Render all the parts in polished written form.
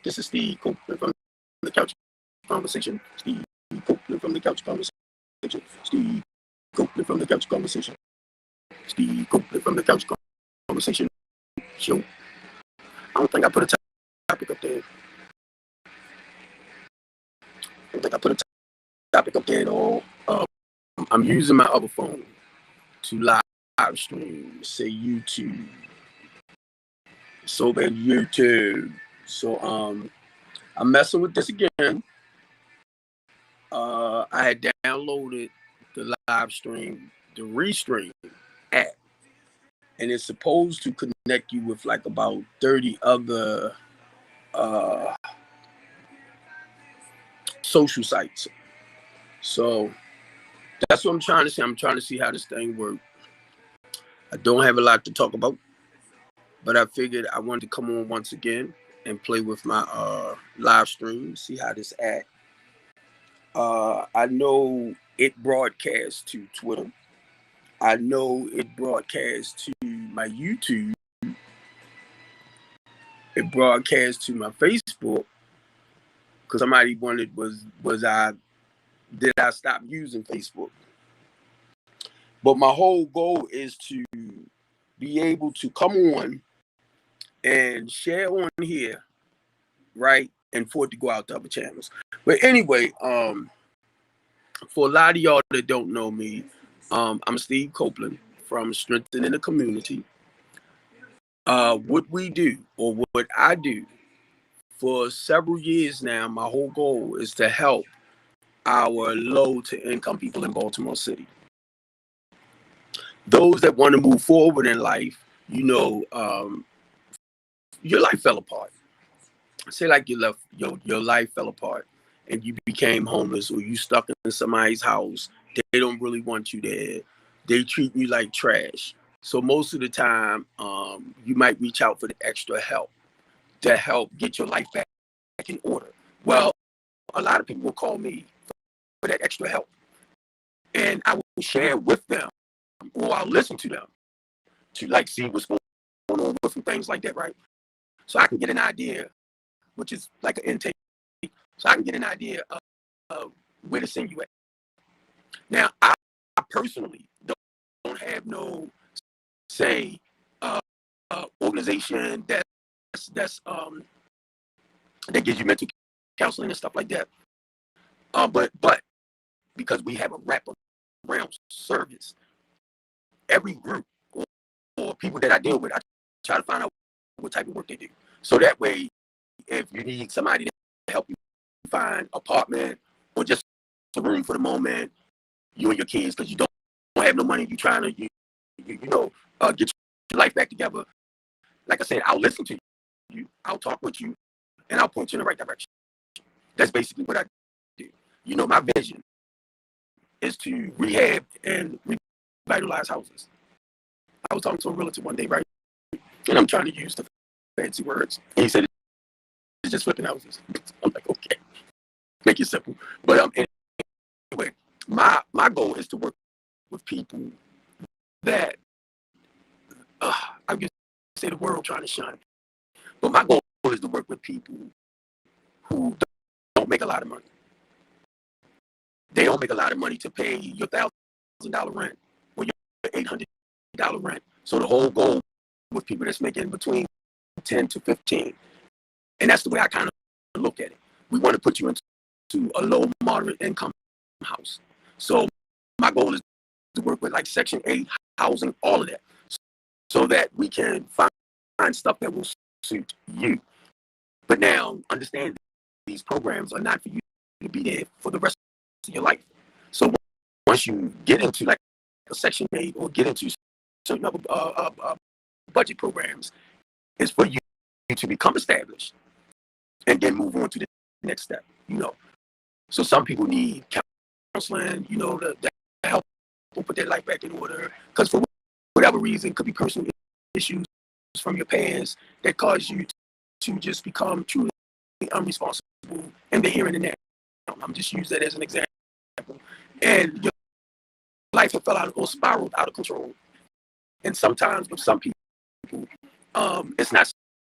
This is Steve Copeland from the Couch Conversation. Steve Copeland from the Couch Conversation. Steve Copeland from the Couch Conversation. Steve Copeland from the Couch Conversation show. I don't think I put a topic up there. At all. I'm using my other phone to live stream, say YouTube. So that YouTube. So I'm messing with this again. I had downloaded the live stream, the Restream app, and it's supposed to connect you with like about 30 other social sites. So that's what I'm trying to see. I'm trying to see how this thing works. I don't have a lot to talk about, but I figured I wanted to come on once again and play with my live stream, see how this act. I know it broadcasts to Twitter. I know it broadcasts to my YouTube. It broadcasts to my Facebook. Because somebody wondered, did I stop using Facebook? But my whole goal is to be able to come on and share on here, right? And for it to go out to other channels. But anyway, for a lot of y'all that don't know me, I'm Steve Copeland from Strengthening the Community. What we do, or what I do, for several years now, my whole goal is to help our low to income people in Baltimore City. Those that want to move forward in life, your life fell apart. Say like your life fell apart and you became homeless, or you stuck in somebody's house. They don't really want you there. They treat you like trash. So most of the time, you might reach out for the extra help to help get your life back in order. Well, a lot of people will call me for that extra help, and I will share with them, or I'll listen to them to like see what's going on with some things like that, right? So I can get an idea, which is like an intake. So I can get an idea of where to send you at. Now, I personally don't have no, say, organization that gives you mental counseling and stuff like that. But because we have a wrap-around service, every group or people that I deal with, I try to find out what type of work they do. So that way, if you need somebody to help you find an apartment or just a room for the moment, you and your kids, because you don't have no money, you're trying to get your life back together. Like I said, I'll listen to you, I'll talk with you, and I'll point you in the right direction. That's basically what I do. My vision is to rehab and revitalize houses. I was talking to a realtor one day, right? And I'm trying to use the fancy words. And he said, it's just flipping houses. I'm like, okay, make it simple. But anyway, my goal is to work with people that, I guess say the world trying to shine. But my goal is to work with people who don't make a lot of money. They don't make a lot of money to pay your $1,000 rent or your $800 rent. So the whole goal with people that's making between 10 to 15. And that's the way I kind of look at it. We want to put you into a low, moderate income house. So my goal is to work with like Section 8 housing, all of that, so that we can find stuff that will suit you. But now, understand these programs are not for you to be there for the rest of your life. So once you get into like a Section 8 or get into certain other budget programs, it's for you to become established and then move on to the next step. So some people need counseling, to help them put their life back in order, because for whatever reason, it could be personal issues from your past that cause you to just become truly unresponsible in the here and the now. I'm just use that as an example. And your life will fell out or spiraled out of control. And sometimes with some people, it's not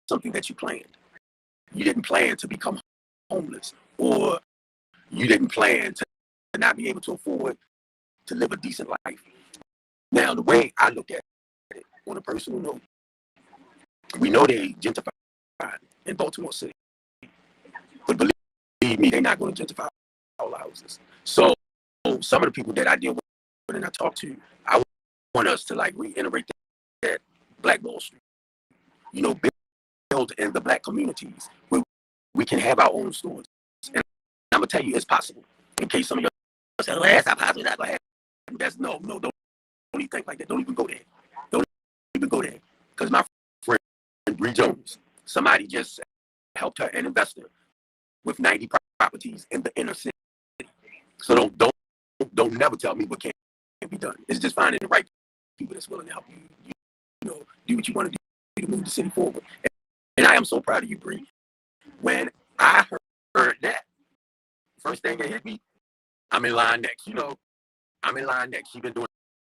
something that you planned. you didn't plan to become homeless, or you didn't plan to not be able to afford to live a decent life. Now, the way I look at it on a personal note, we know they gentrified in Baltimore City, but believe me, they're not going to gentrify all houses. So some of the people that I deal with and I talk to, I want us to like reiterate that Black Wall Street, you know, build in the Black communities where we can have our own stores. And I'm gonna tell you, it's possible. In case some of y'all say, "Well, that's not possible. That's gonna happen." That's no, don't even think like that. Don't even go there. Don't even go there. Because my friend Bree Jones, somebody just helped her, an investor, with 90 properties in the inner city. So don't never tell me what can't be done. It's just finding the right people that's willing to help you, you know, do what you want to do to move the city forward. And I am so proud of you, Bree. When I heard that, first thing that hit me, I'm in line next. You know, I'm in line next. She's been doing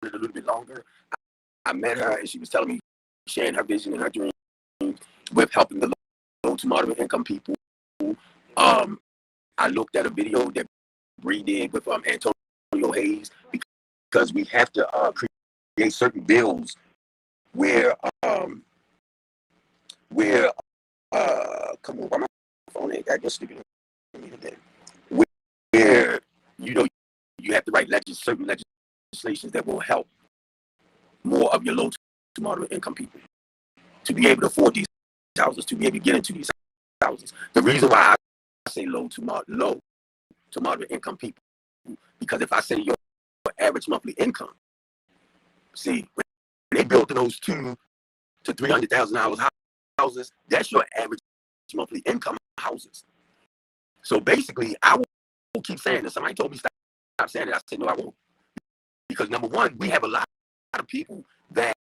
it a little bit longer. I met her and she was telling me, sharing her vision and her dreams with helping the low to moderate income people. I looked at a video that Bree did with Antonio Hayes, because we have to create certain bills where come on, why my phone ain't got your stupid today. Where you know you have to write certain legislations that will help more of your low to moderate income people to be able to afford these houses, to be able to get into these houses. The reason why I say low to moderate income people, because if I say your average monthly income, see, when they built those $200,000 to $300,000 houses, that's your average monthly income houses. So basically, I will keep saying this. Somebody told me stop saying it. I said no, I won't, because number one, we have a lot of people that's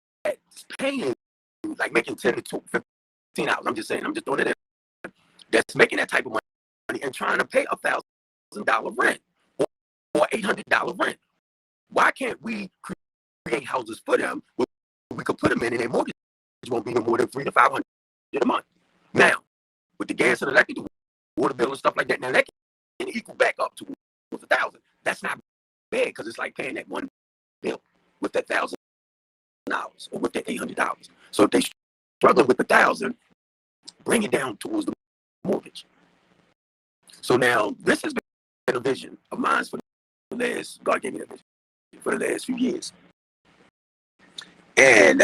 paying, like making $10 to $15. I'm just saying, I'm just throwing it in. That's making that type of money and trying to pay $1,000 rent or $800 rent. Why can't we create houses for them where we could put them in and their mortgage won't be no more than $300 to $500 a month? Now, with the gas and electric, the water bill and stuff like that, now that can equal back up to $1,000. That's not bad, because it's like paying that one bill with that $1,000 or with that $800. So if they struggle with $1,000, bring it down towards the mortgage. So now this has been a vision of mine for the last, God gave me that vision for the last few years. And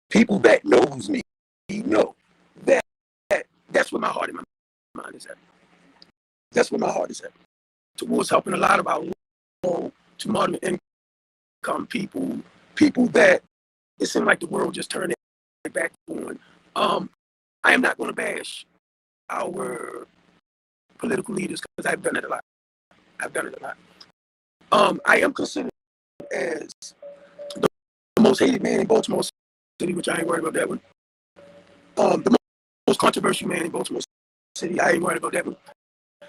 people that knows me know that that's where my heart and my mind is at. That's where my heart is at. Towards helping a lot of our low to moderate income people that it seems like the world just turned it back on. I am not going to bash our political leaders, because I've done it a lot. I am considered as the most hated man in Baltimore City, which I ain't worried about that one. The most controversial man in Baltimore City, I ain't worried about that one.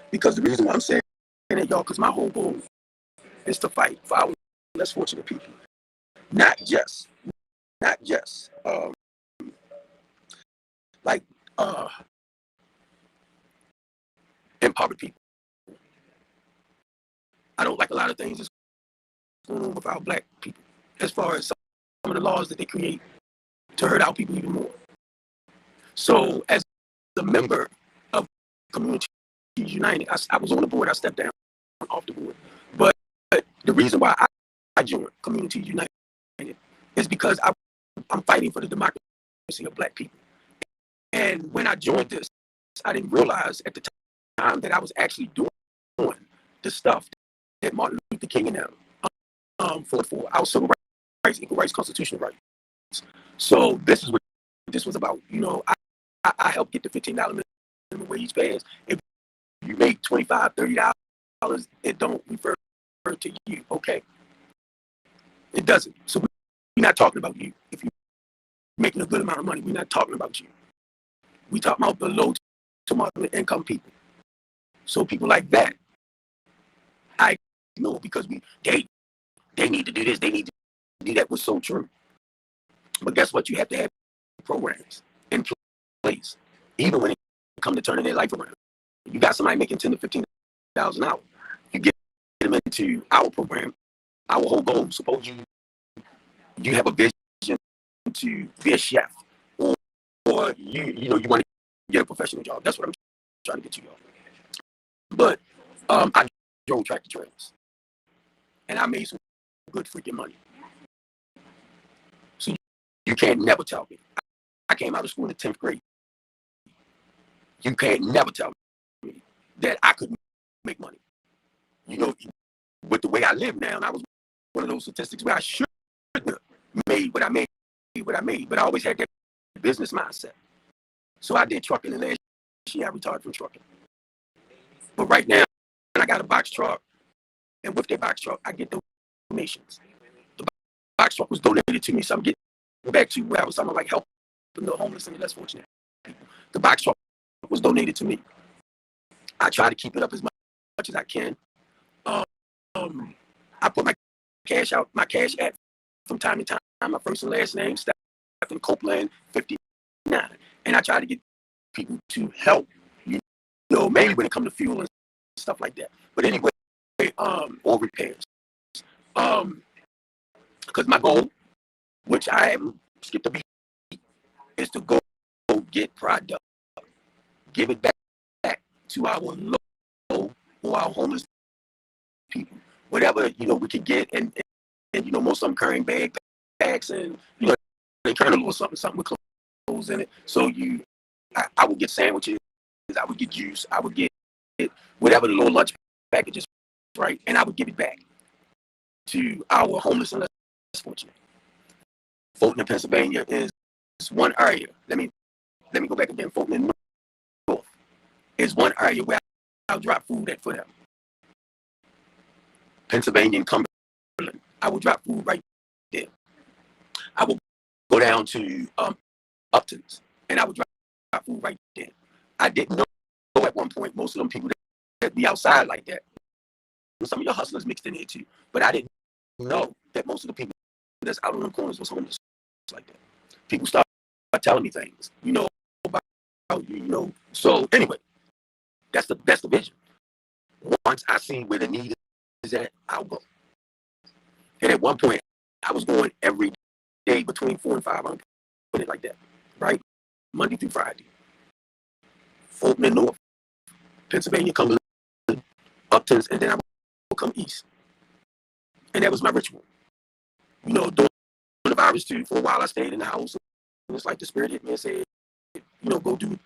Because the reason why I'm saying it, y'all, because my whole goal is to fight for our less fortunate people. Not just like impoverished people. I don't like a lot of things that's going on with our Black people, as far as some of the laws that they create to hurt our people even more. So as a member of Communities United, I was on the board, I stepped down off the board. But the reason why I joined Communities United is because I'm fighting for the democracy of Black people. And when I joined this, I didn't realize at the time that I was actually doing the stuff that Martin Luther King and them fought for, our civil rights, equal rights, constitutional rights. So this is what this was about. You know, I helped get the $15 minimum wage passed. If you make $25, $30, it don't refer to you, okay? It doesn't. So we're not talking about you. If you're making a good amount of money, we're not talking about you. We talking about the low to moderate income people. So people like that, I know, because they need to do this, they need to do that, was so true. But guess what? You have to have programs in place, even when come to turning their life around. You got somebody making $10,000 to $15,000 an hour. You get them into our program. Our whole goal, suppose you have a vision to be a chef, or you want to get a professional job. That's what I'm trying to get you on. But I drove tractor trailers, and I made some good freaking money. So you can't never tell me. I came out of school in the 10th grade. You can't never tell me that I couldn't make money. With the way I live now, and I was one of those statistics where I should have made what I made, but I always had that business mindset. So I did trucking, and last year I retired from trucking. But right now, I got a box truck, and with that box truck, I get donations. The box truck was donated to me, so I'm getting back to where I was talking about, like, helping the homeless and the less fortunate people. The box truck was donated to me. I try to keep it up as much as I can. I put my cash app from time to time, my first and last name, Stephen Copeland, 59. And I try to get people to help, mainly when it comes to fuel and stuff like that. But anyway, or repairs. Because my goal, which I haven't skipped a beat, is to go get product, give it back to our local or our homeless people. Whatever, we can get, and most of them carrying bags, and, they carry a little something with clothes in it. So I would get sandwiches, I would get juice, I would get whatever the little lunch packages, right? And I would give it back to our homeless and less fortunate. Fulton, Pennsylvania is one area. Let me go back again. Fulton in North is one area where I'll drop food at for them. Pennsylvania and Cumberland, I will drop food right there. I will go down to Upton's, and I would drop food right there. I didn't know at one point most of them people that be outside like that. Some of your hustlers mixed in here too, but I didn't know that most of the people that's out on the corners was homeless like that. People start telling me things, about. So anyway, that's the vision. Once I see where the need is at, I'll go. And at one point, I was going every day between 4 and 5. I'm put it like that, right? Monday through Friday. Fulton and North, Pennsylvania, Cumberland, Upton's, and then I would come east. And that was my ritual. During the virus too, for a while I stayed in the house. And it's like the spirit hit me and said, go do.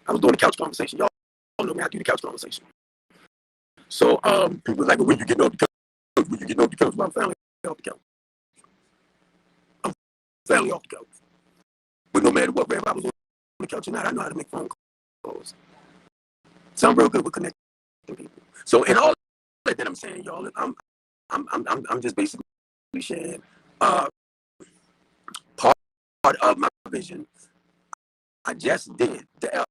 I was doing the couch conversation. Y'all know me, I do the couch conversation. So people were like, well, when you getting off the couch? When you getting off the couch? My family off the couch. I'm family off the couch. But no matter what, whether I was on the couch or not, I know how to make phone calls. So I'm real good with connecting people. So in all that I'm saying, y'all, I'm just basically sharing part of my vision. I just did the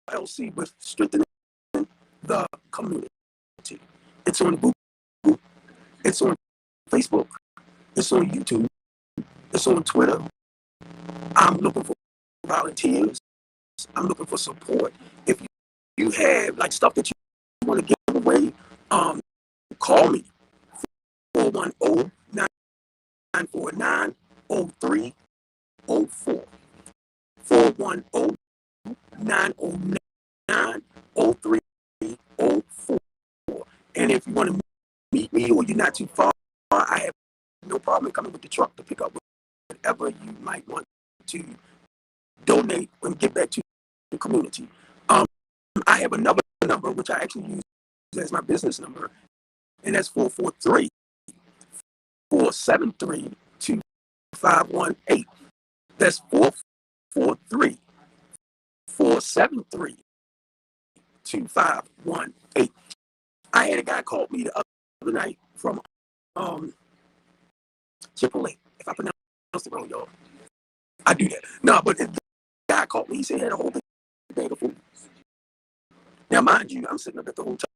LLC with strengthening the community. It's on Google, it's on Facebook, it's on YouTube, it's on Twitter. I'm looking for volunteers. I'm looking for support. If you have like stuff that you want to give away, call me 410-949-0304. 410-909-0304. And if you want to meet me or you're not too far, I have no problem coming with the truck to pick up whatever you might want to donate and give back to the community. I have another number, which I actually use as my business number, and that's 443-473-2518. That's 443-473-2518. I had a guy call me the other night from Chick-fil-A. If I pronounce it wrong, y'all, I do that. No, but the guy called me. He said he had a whole big bag of food. Now, mind you, I'm sitting up at the hotel,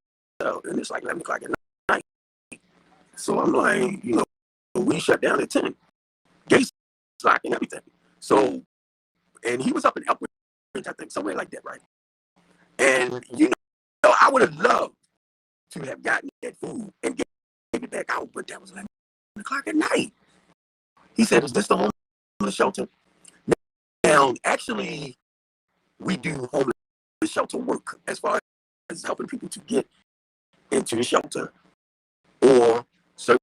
and it's like 11 o'clock at night. So I'm like, we shut down at 10. Gates locked and everything. So, and he was up in Elkridge, I think, somewhere like that, right? And I would have loved to have gotten that food and gave it back out, but that was 11 o'clock at night. He said, "Is this the homeless shelter?" Now, actually, we do homeless shelter work as far as helping people to get into the shelter or certain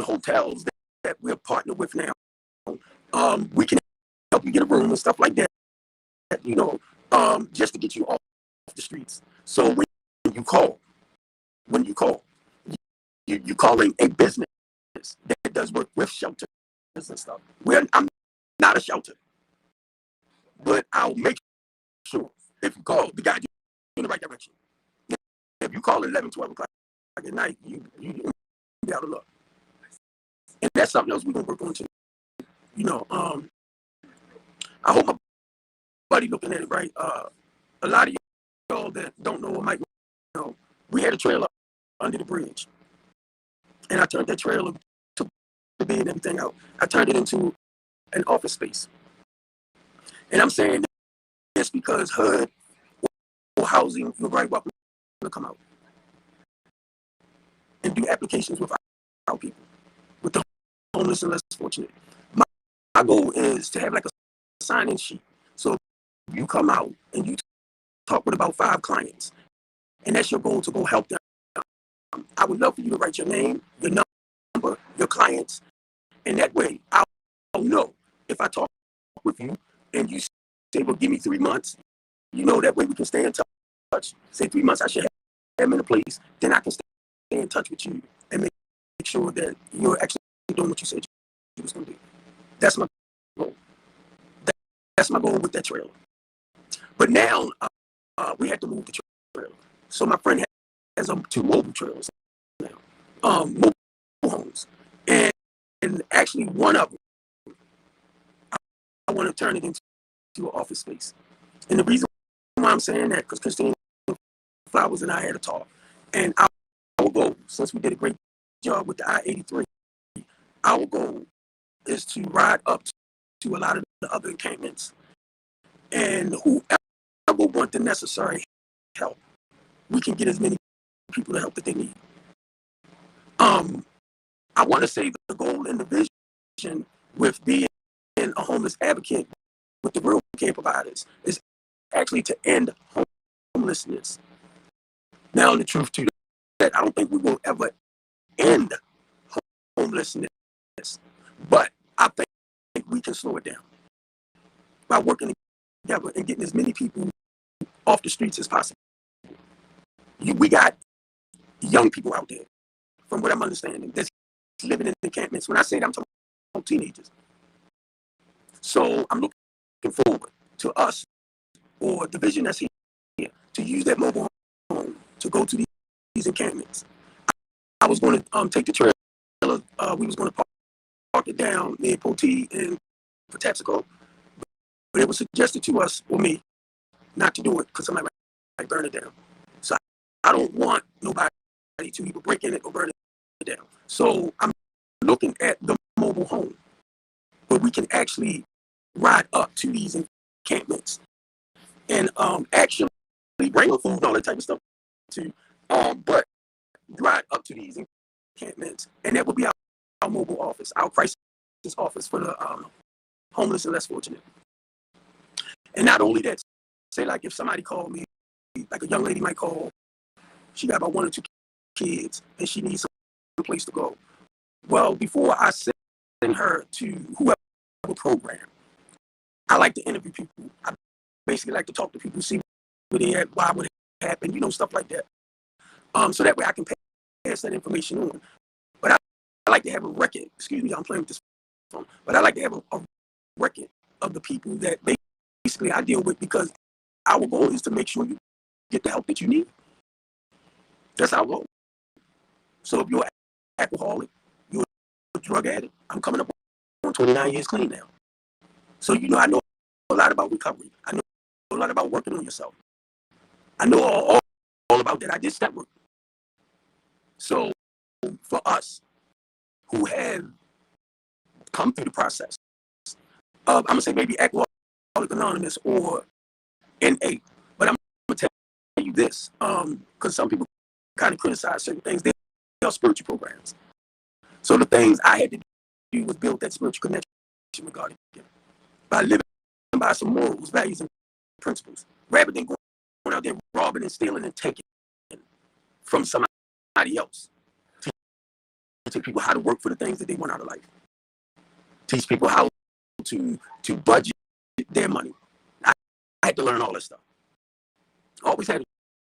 hotels that we're partnered with now. We can help you get a room and stuff like that, just to get you off the streets. So you call, when you call, you calling a business that does work with shelters and stuff. I'm not a shelter, but I'll make sure if you call, the guy you in the right direction. If you call at 11, 12 o'clock at night, you be out of luck. And that's something else we're going to work on too. I hope my buddy looking at it right. A lot of y'all that don't know or might know, we had a trailer under the bridge. And I turned that trailer, took the bed and everything out. I turned it into an office space. And I'm saying this because HUD or housing, you're very welcome to come out and do applications with our people, with the homeless and less fortunate. My goal is to have like a sign-in sheet. So you come out and you talk with about 5 clients, and that's your goal, to go help them. I would love for you to write your name, your number, your clients, and that way I'll know if I talk with you and you say, well, give me 3 months, that way we can stay in touch. Say 3 months, I should have them in a place, then I can stay in touch with you and make sure that you're actually doing what you said you was going to do. That's my goal. That's my goal with that trailer. But now we had to move the trailer. So my friend has 2 mobile trailers now, mobile homes. And actually one of them, I want to turn it into an office space. And the reason why I'm saying that, because Christine Flowers and I had a talk. And our goal, since we did a great job with the I-83, our goal is to ride up to a lot of the other encampments. And whoever want the necessary help, we can get as many people the help that they need. I want to say the goal and the vision with being a homeless advocate with the rural care providers is actually to end homelessness. Now, the truth to that, I don't think we will ever end homelessness, but I think we can slow it down by working together and getting as many people off the streets as possible. We got young people out there, from what I'm understanding, that's living in encampments. When I say that, I'm talking about teenagers. So I'm looking forward to us, or the vision that's here, to use that mobile home to go to these encampments. I was going to take the trailer. We was going to park it down near Potee and Patapsco, but it was suggested to us, or me, not to do it because somebody might burn it down. So I don't want nobody to either break in it or burn it down. So I'm looking at the mobile home where we can actually ride up to these encampments and actually bring them food and all that type of stuff too. But ride up to these encampments, and that will be our mobile office, our crisis office for the homeless and less fortunate. And not only that, say like if somebody called me, like a young lady might call, she got about 1 or 2 kids and she needs some place to go. Well, before I send her to whoever program, I like to interview people. I basically like to talk to people, see where they at, why would it happen, stuff like that. So that way I can pass that information on. But I like to have a record. Excuse me, I'm playing with this phone. But I like to have a record of the people that basically I deal with, because our goal is to make sure you get the help that you need. That's our goal. So if you're an alcoholic, you're a drug addict, I'm coming up on 29 years clean now. So I know a lot about recovery. I know a lot about working on yourself. I know all about that. I did step work. So for us who have come through the process of, I'm gonna say maybe Alcoholics Anonymous or NA, but I'm gonna tell you this, because some people kind of criticize certain things. They are spiritual programs. So the things I had to do was build that spiritual connection with God again by living by some morals, values, and principles, rather than going out there robbing and stealing and taking from somebody else. Teach people how to work for the things that they want out of life. Teach people how to budget their money. I had to learn all this stuff. I always had a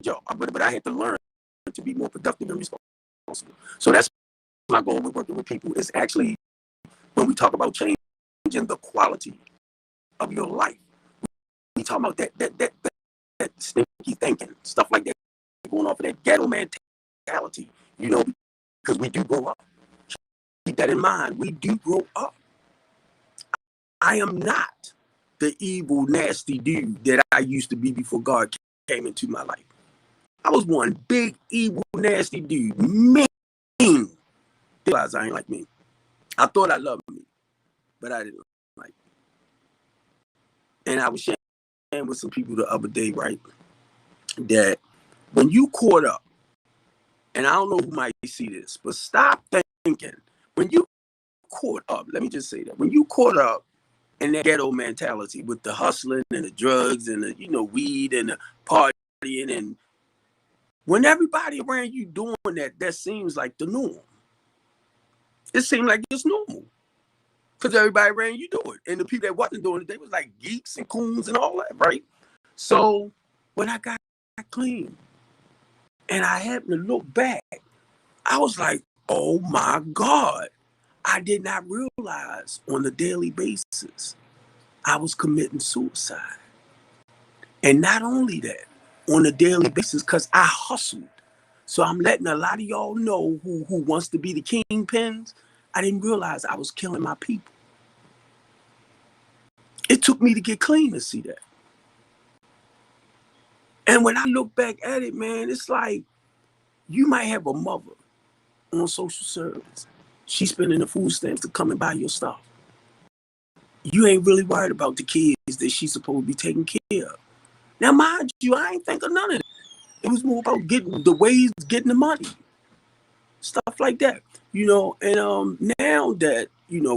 job, but I had to learn to be more productive and responsible. So that's my goal with working with people, is actually, when we talk about changing the quality of your life, we talk about that stinky thinking, stuff like that, going off of that ghetto mentality, because we do grow up. Keep that in mind. We do grow up. I am not the evil, nasty dude that I used to be before God came into my life. I was one big, evil, nasty dude. Mean. Realize I ain't like me. I thought I loved me, but I didn't like me. And I was sharing with some people the other day, right, that when you caught up, and I don't know who might see this, but stop thinking, when you caught up, let me just say that, when you caught up in that ghetto mentality with the hustling and the drugs and the, weed and the partying, and when everybody around you doing that seems like the norm. It seemed like it's normal because everybody around you do it. And the people that wasn't doing it, they was like geeks and coons and all that, right? So when I got clean and I happened to look back, I was like, oh my God, I did not realize on a daily basis I was committing suicide. And not only that, on a daily basis, because I hustled. So I'm letting a lot of y'all know who wants to be the kingpins. I didn't realize I was killing my people. It took me to get clean to see that. And when I look back at it, man, it's like, you might have a mother on social service. She's spending the food stamps to come and buy your stuff. You ain't really worried about the kids that she's supposed to be taking care of. Now, mind you, I ain't think of none of that. It was more about getting the money, stuff like that, And now that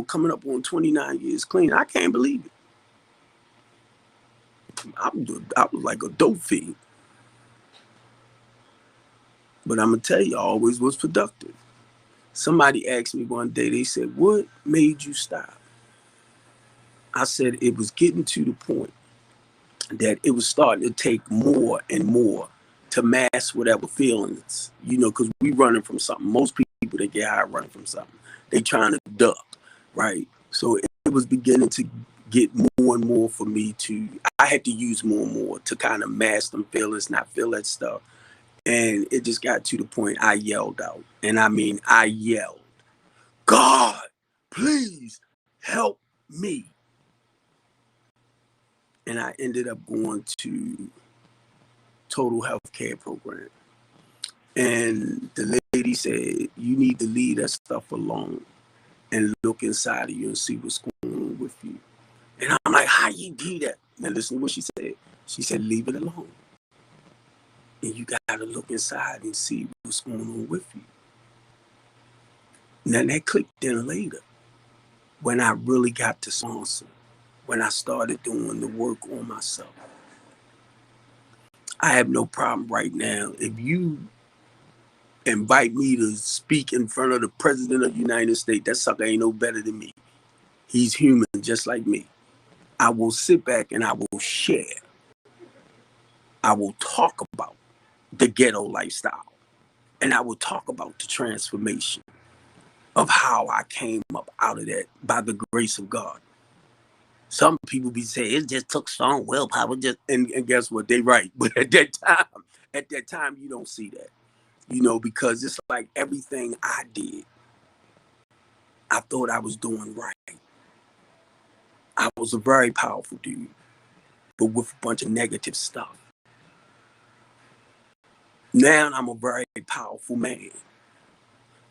coming up on 29 years clean, I can't believe it. I was like a dope fiend, but I'm gonna tell you, I always was productive. Somebody asked me one day. They said, "What made you stop?" I said it was getting to the point that it was starting to take more and more to mask whatever feelings, because we running from something. Most people that get high running from something. They trying to duck, right? So it was beginning to get more and more for me I had to use more and more to kind of mask them feelings, not feel that stuff. And it just got to the point I yelled out. And I mean, I yelled, "God, please help me." And I ended up going to Total Health Care Program. And the lady said, "You need to leave that stuff alone and look inside of you and see what's going on with you." And I'm like, "How you do that?" Now listen to what she said. She said, "Leave it alone. And you got to look inside and see what's going on with you." Now that clicked in later when I really got to sponsor, when I started doing the work on myself. I have no problem right now. If you invite me to speak in front of the President of the United States, that sucker ain't no better than me. He's human just like me. I will sit back and I will share. I will talk about the ghetto lifestyle. And I will talk about the transformation of how I came up out of that by the grace of God. Some people be saying it just took strong willpower, and guess what? They right. But at that time, you don't see that. Because it's like everything I did, I thought I was doing right. I was a very powerful dude, but with a bunch of negative stuff. Now I'm a very powerful man.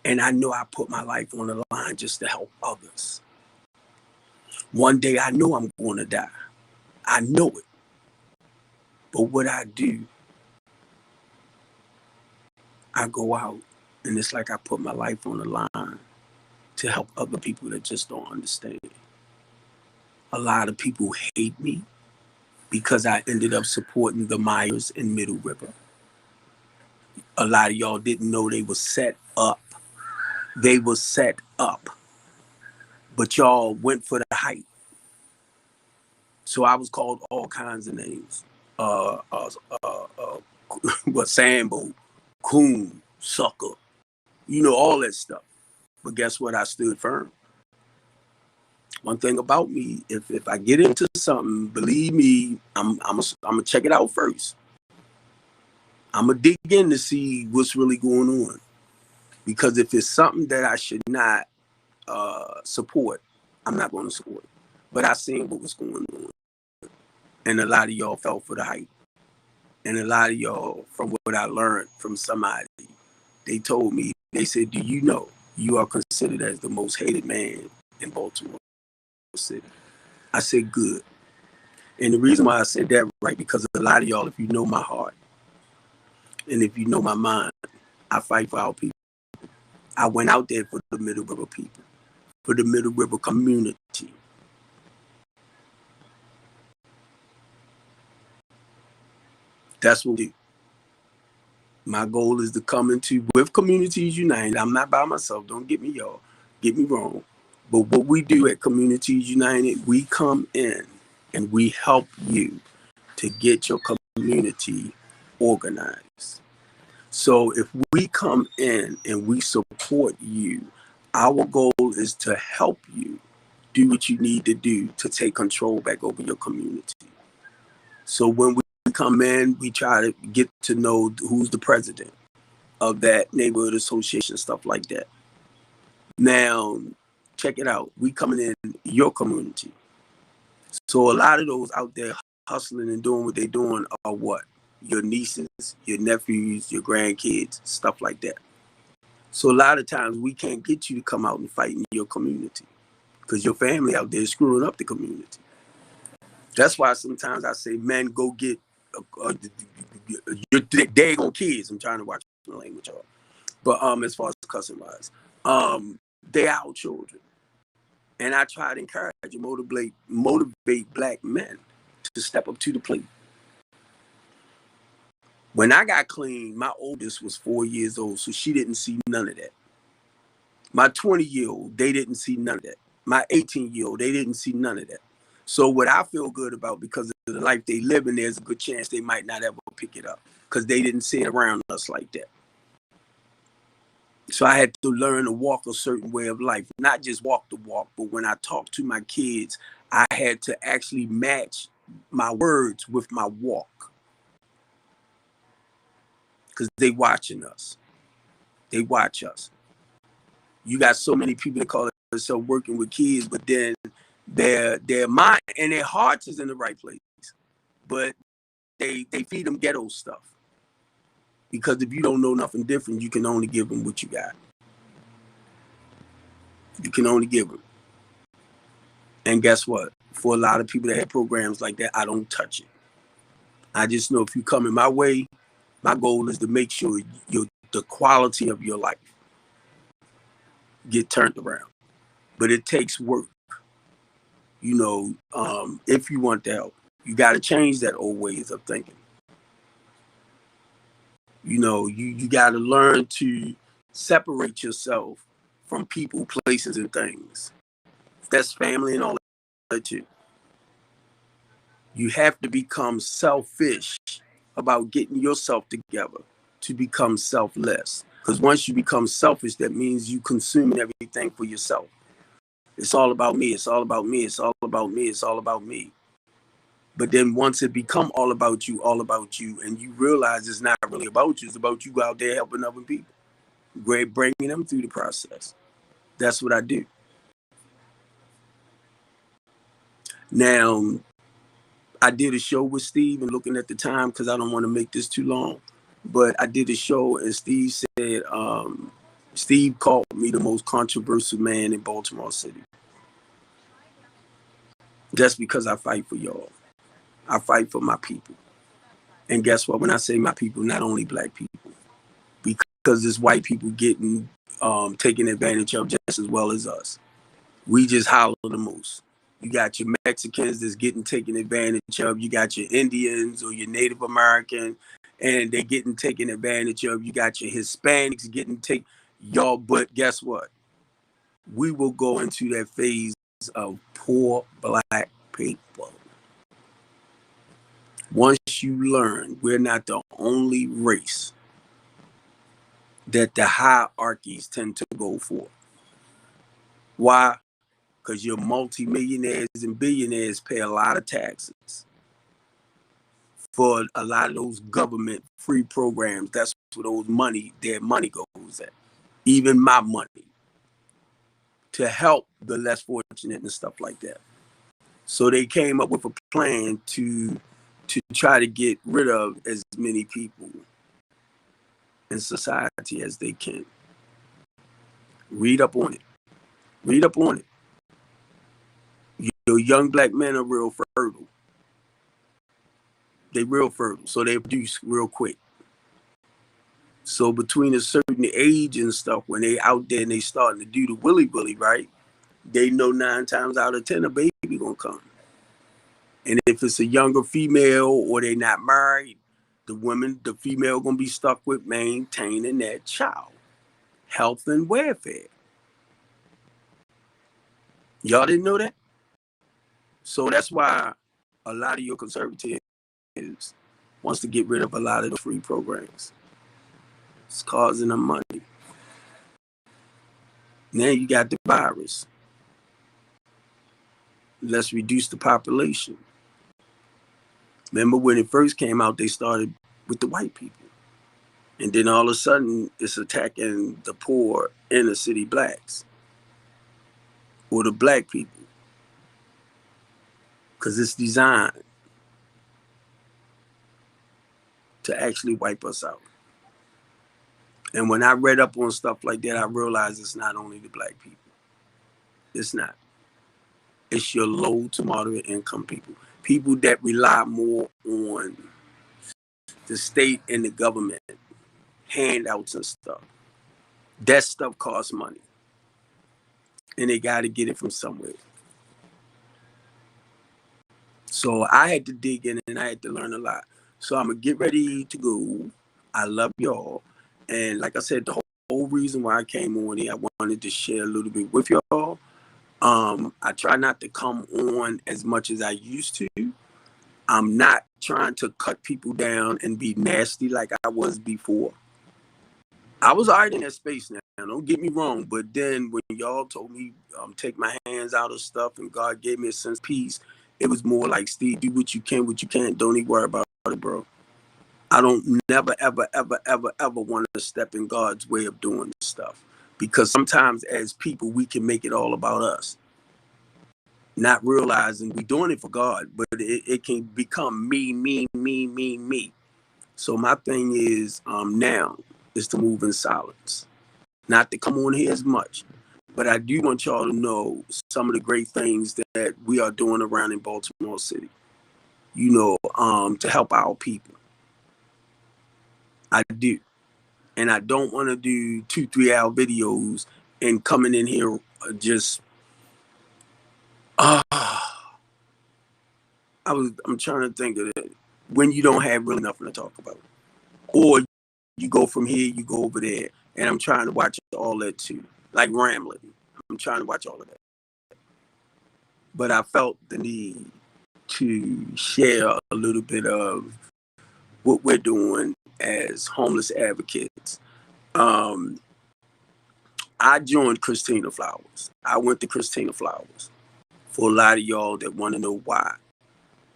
And I know I put my life on the line just to help others. One day I know I'm going to die. I know it. But what I do I go out and it's like I put my life on the line to help other people that just don't understand. A lot of people hate me because I ended up supporting the Myers in Middle River. A lot of y'all didn't know they were set up. They were set up, but y'all went for the hype. So I was called all kinds of names. What, Sambo, coon, sucker, all that stuff. But guess what? I stood firm. One thing about me, if I get into something, believe me, I'm gonna check it out first. I'm gonna dig in to see what's really going on. Because if it's something that I should not support, I'm not going to support it. But I seen what was going on. And a lot of y'all fell for the hype. And a lot of y'all, from what I learned from somebody, they told me, they said, do you know you are considered as the most hated man in Baltimore City? I said, good. And the reason why I said that, right, because a lot of y'all, if you know my heart, and if you know my mind, I fight for our people. I went out there for the Middle River people, for the Middle River community. That's what we do. My goal is to come into with Communities United. I'm not by myself. Don't get me wrong. But what we do at Communities United, we come in and we help you to get your community organized. So if we come in and we support you, our goal is to help you do what you need to do to take control back over your community. So when we come in, we try to get to know who's the president of that neighborhood association, stuff like that. Now, check it out. We coming in your community. So a lot of those out there hustling and doing what they're doing are what? Your nieces, your nephews, your grandkids, stuff like that. So a lot of times we can't get you to come out and fight in your community because your family out there is screwing up the community. That's why sometimes I say, men, go get your daggone kids. I'm trying to watch the language off. But as far as cussing wise, they are our children. And I try to encourage and motivate black men to step up to the plate. When I got clean, my oldest was 4 years old, so she didn't see none of that. My 20-year-old, they didn't see none of that. My 18-year-old, they didn't see none of that. So what I feel good about, because of the life they live in, there's a good chance they might not ever pick it up because they didn't see it around us like that. So I had to learn to walk a certain way of life, not just walk the walk, but when I talk to my kids, I had to actually match my words with my walk because they watching us. They watch us. You got so many people that call themselves working with kids, but then their mind and their hearts is in the right place, but they feed them ghetto stuff. Because if you don't know nothing different, you can only give them what you got. You can only give them. And guess what? For a lot of people that have programs like that, I don't touch it. I just know if you come in my way, my goal is to make sure the quality of your life get turned around. But it takes work. If you want to help, you got to change that old ways of thinking. You got to learn to separate yourself from people, places, and things. That's family and all that too. You have to become selfish about getting yourself together to become selfless. Because once you become selfish, that means you consuming everything for yourself. It's all about me. It's all about me. It's all about me. It's all about me. But then once it become all about you, and you realize it's not really about you, it's about you out there helping other people, bringing them through the process. That's what I do. Now, I did a show with Steve, and looking at the time, because I don't want to make this too long, but I did a show, and Steve said, Steve called me the most controversial man in Baltimore City. Just because I fight for y'all. I fight for my people. And guess what? When I say my people, not only black people, because it's white people getting taken advantage of just as well as us. We just holler the most. You got your Mexicans that's getting taken advantage of. You got your Indians or your Native American, and they're getting taken advantage of. You got your Hispanics getting taken. Y'all, but guess what? We will go into that phase of poor black people. Once you learn we're not the only race that the hierarchies tend to go for. Why? Because your multimillionaires and billionaires pay a lot of taxes for a lot of those government free programs. That's where their money goes at. Even my money, to help the less fortunate and stuff like that. So they came up with a plan to try to get rid of as many people in society as they can. Read up on it. Read up on it. Your young black men are real fertile. They real fertile, so they produce real quick. So between a certain age and stuff, when they out there and they starting to do the willy, right, they know 9 times out of 10 a baby gonna come. And if it's a younger female or they not married, the female gonna be stuck with maintaining that child. Health and welfare. Y'all didn't know that? So that's why a lot of your conservatives wants to get rid of a lot of the free programs. It's causing them money. Now you got the virus. Let's reduce the population. Remember when it first came out, they started with the white people. And then all of a sudden, it's attacking the poor inner city blacks or the black people. Because it's designed to actually wipe us out. And when I read up on stuff like that, I realized it's not only the black people. It's not. It's your low to moderate income people. People that rely more on the state and the government, handouts and stuff. That stuff costs money. And they got to get it from somewhere. So I had to dig in and I had to learn a lot. So I'm going to get ready to go. I love y'all. And like I said, the whole reason why I came on here, I wanted to share a little bit with y'all. I try not to come on as much as I used to. I'm not trying to cut people down and be nasty like I was before. I was already in that space now, don't get me wrong. But then when y'all told me take my hands out of stuff and God gave me a sense of peace, it was more like, Steve, do what you can, what you can't. Don't even worry about it, bro. I don't never, ever, ever, ever, ever want to step in God's way of doing stuff. Because sometimes as people, we can make it all about us. Not realizing we're doing it for God, but it can become me. So my thing is now is to move in silence. Not to come on here as much. But I do want y'all to know some of the great things that we are doing around in Baltimore City, you know, to help our people. I do. And I don't want to do 2-3 hour videos and coming in here just, I'm trying to think of it when you don't have really nothing to talk about. Or you go from here, you go over there. And I'm trying to watch all that too. Like rambling. I'm trying to watch all of that. But I felt the need to share a little bit of what we're doing as homeless advocates. I joined Christina Flowers. I went to Christina Flowers for a lot of y'all that want to know why.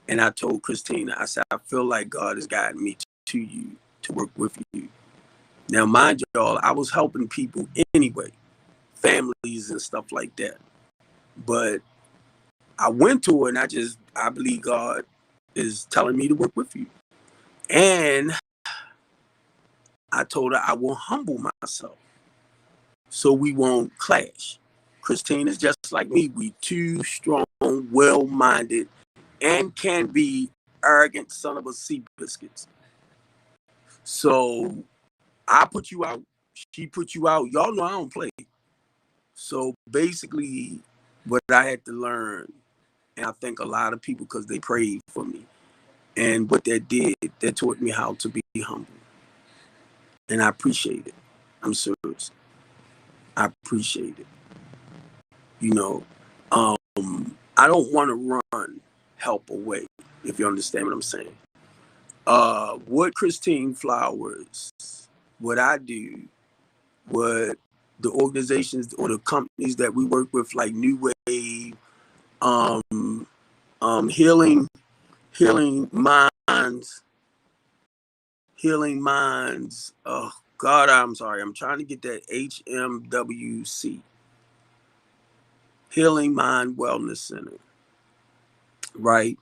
And I told Christina, I said, I feel like God has guided me to you to work with you. Now, mind y'all, I was helping people anyway, families and stuff like that. But I went to her and I believe God is telling me to work with you. And I told her I will humble myself so we won't clash. Christine is just like me. We too strong, well-minded, and can be arrogant son of a sea biscuits. So I put you out she put you out. Y'all know I don't play. So basically, what I had to learn, and I think a lot of people, because they prayed for me, and what that did, that taught me how to be humble. And I appreciate it. I'm serious. I appreciate it. You know, I don't want to run help away, if you understand what I'm saying. What Christine Flowers, what I do, what the organizations or the companies that we work with, like New Wave, Healing Minds, Oh God, I'm sorry. I'm trying to get that HMWC, Healing Mind Wellness Center, right?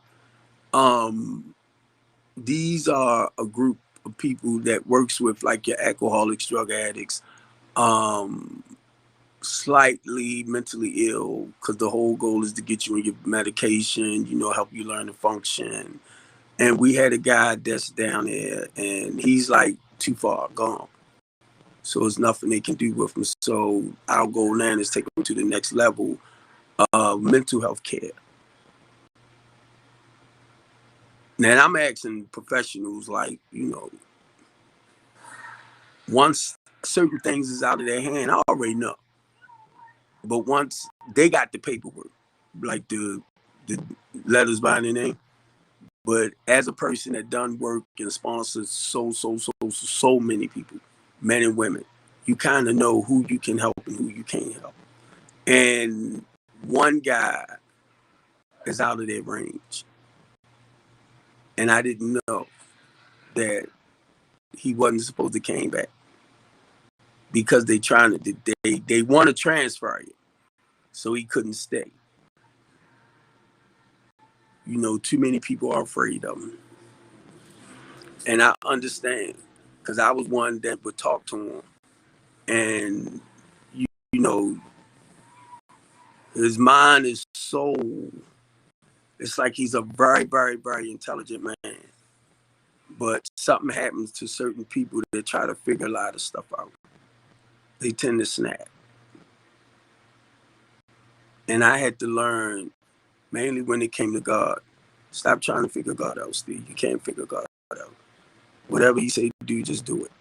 These are a group of people that works with like your alcoholics, drug addicts, slightly mentally ill, because the whole goal is to get you on your medication, help you learn to function. And we had a guy that's down there, and he's like too far gone. So there's nothing they can do with him. So our goal now is take him to the next level of mental health care. Now I'm asking professionals, like, once certain things is out of their hand, I already know. But once they got the paperwork, like the letters by their name. But as a person that done work and sponsored so many people, men and women, you kind of know who you can help and who you can't help. And one guy is out of their range. And I didn't know that he wasn't supposed to came back, because they want to transfer you, so he couldn't stay. Too many people are afraid of him. And I understand, because I was one that would talk to him. And, his mind is it's like he's a very, very, very intelligent man. But something happens to certain people that try to figure a lot of stuff out. They tend to snap. And I had to learn, mainly when it came to God, stop trying to figure God out, Steve. You can't figure God out. Whatever he say do, just do it.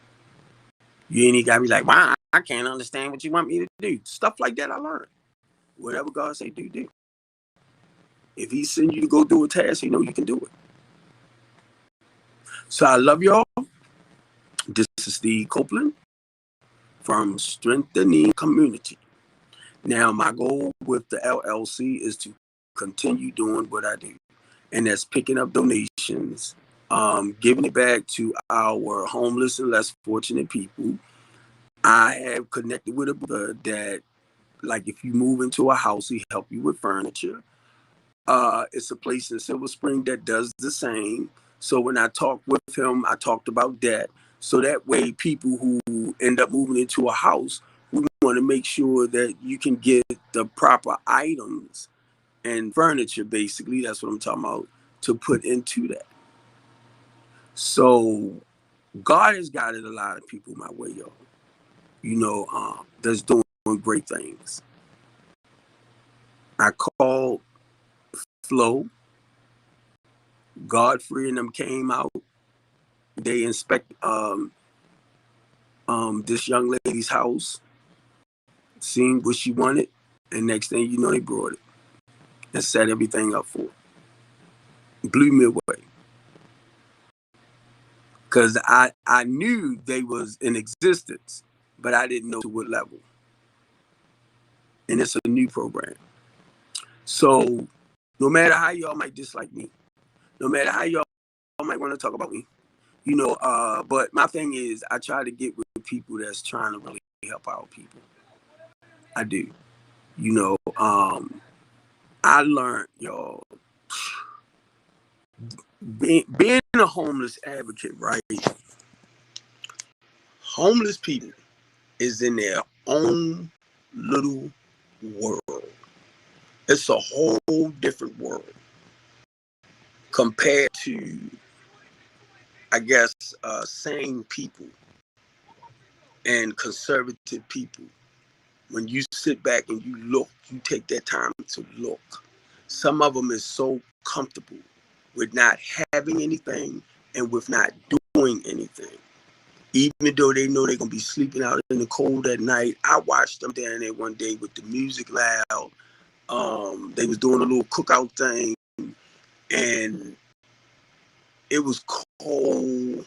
You ain't got to be like, wow, I can't understand what you want me to do. Stuff like that I learned. Whatever God say do, do. If he send you to go do a task, you can do it. So I love y'all. This is Steve Copeland from Strengthening Community. Now, my goal with the LLC is to continue doing what I do. And that's picking up donations, giving it back to our homeless and less fortunate people. I have connected with a brother that, like, if you move into a house, he help you with furniture. It's a place in Silver Spring that does the same. So when I talked with him, I talked about that. So that way, people who end up moving into a house, we want to make sure that you can get the proper items and furniture, basically, that's what I'm talking about, to put into that. So God has guided a lot of people my way, y'all. That's doing great things. I called Flo. Godfrey and them came out. They inspect this young lady's house, seen what she wanted, and next thing you know, they brought it and set everything up for it. Blew me away. Because I knew they was in existence, but I didn't know to what level. And it's a new program. So no matter how y'all might dislike me, no matter how y'all might want to talk about me, but my thing is, I try to get with people that's trying to really help out people. I do. I learned, y'all, being a homeless advocate, right? Homeless people is in their own little world. It's a whole different world compared to, I guess, sane people. and conservative people, when you sit back and you look, you take that time to look. Some of them is so comfortable with not having anything and with not doing anything. Even though they know they're going to be sleeping out in the cold at night. I watched them down there one day with the music loud. They was doing a little cookout thing, and it was cold,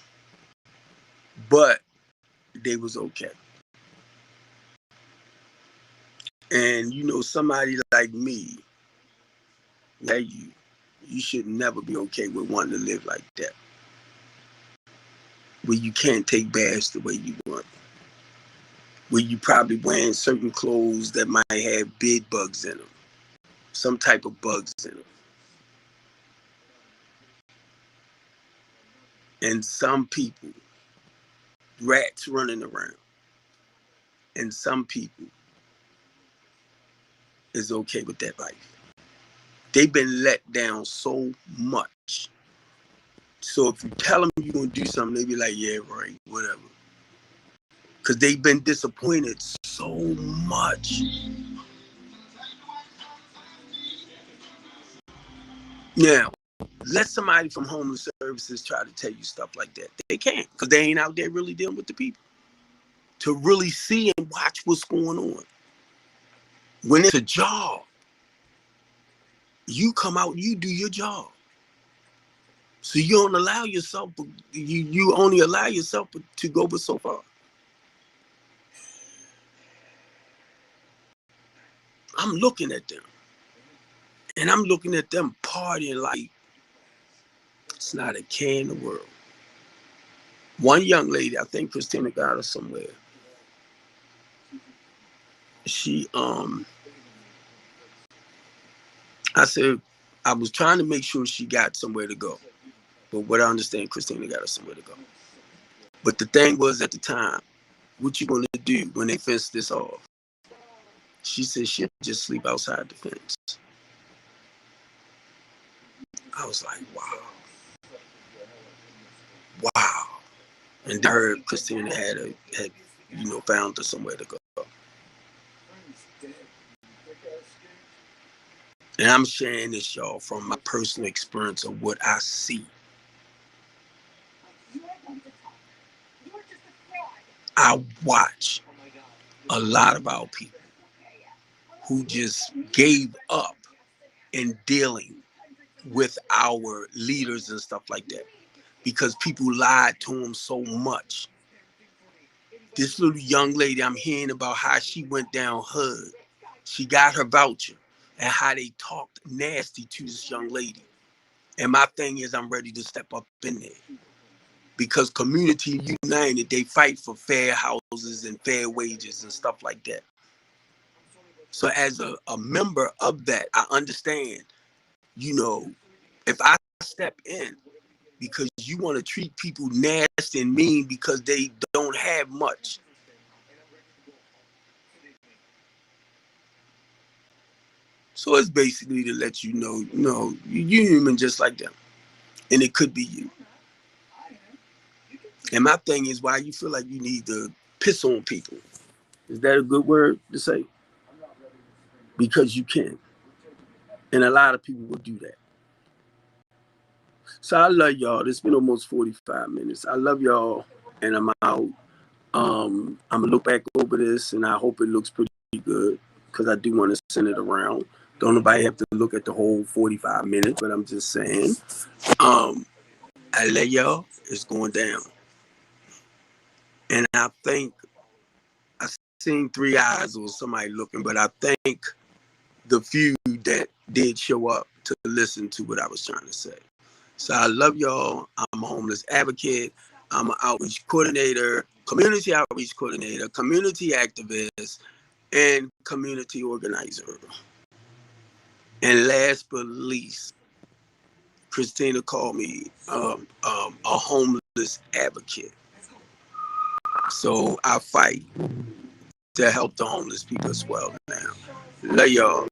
but they was okay. And you know, somebody like me, like you should never be okay with wanting to live like that, where you can't take baths the way you want, where you probably wearing certain clothes that might have bed bugs in them, some type of bugs in them. And some people, rats running around. And some people is okay with that life. They've been let down so much. So if you tell them you're going to do something, they be like, yeah, right, whatever. Because they've been disappointed so much. Now, let somebody from homeless services try to tell you stuff like that. They can't, because they ain't out there really dealing with the people to really see and watch what's going on. When it's a job, you come out, you do your job. So you don't allow yourself, you only allow yourself to go but so far. I'm looking at them. And I'm looking at them partying like it's not a care in the world. One young lady, I think Christina got her somewhere. She, I said, I was trying to make sure she got somewhere to go. But what I understand, Christina got her somewhere to go. But the thing was at the time, what you gonna do when they fence this off? She said she'll just sleep outside the fence. I was like, wow. Wow. And I heard Christina had found her somewhere to go. And I'm sharing this, y'all, from my personal experience of what I see. I watch a lot of our people who just gave up in dealing with our leaders and stuff like that because people lied to them so much. This little young lady, I'm hearing about how she went down HUD. She got her voucher and how they talked nasty to this young lady. And my thing is, I'm ready to step up in there. Because Community United, they fight for fair houses and fair wages and stuff like that. So as a member of that, I understand, if I step in because you want to treat people nasty and mean because they don't have much. So it's basically to let you know, you're human just like them. And it could be you. And my thing is, why you feel like you need to piss on people. Is that a good word to say? Because you can. And a lot of people will do that. So I love y'all. It's been almost 45 minutes. I love y'all, and I'm out. I'm going to look back over this, and I hope it looks pretty good because I do want to send it around. Don't nobody have to look at the whole 45 minutes, but I'm just saying. I love y'all. It's going down. And I think I seen 3 eyes or somebody looking, but I think the few that did show up to listen to what I was trying to say. So I love y'all. I'm a homeless advocate. I'm an outreach coordinator, community outreach coordinator, community activist, and community organizer. And last but least, Christina called me a homeless advocate. So I fight to help the homeless people as well now. Love y'all.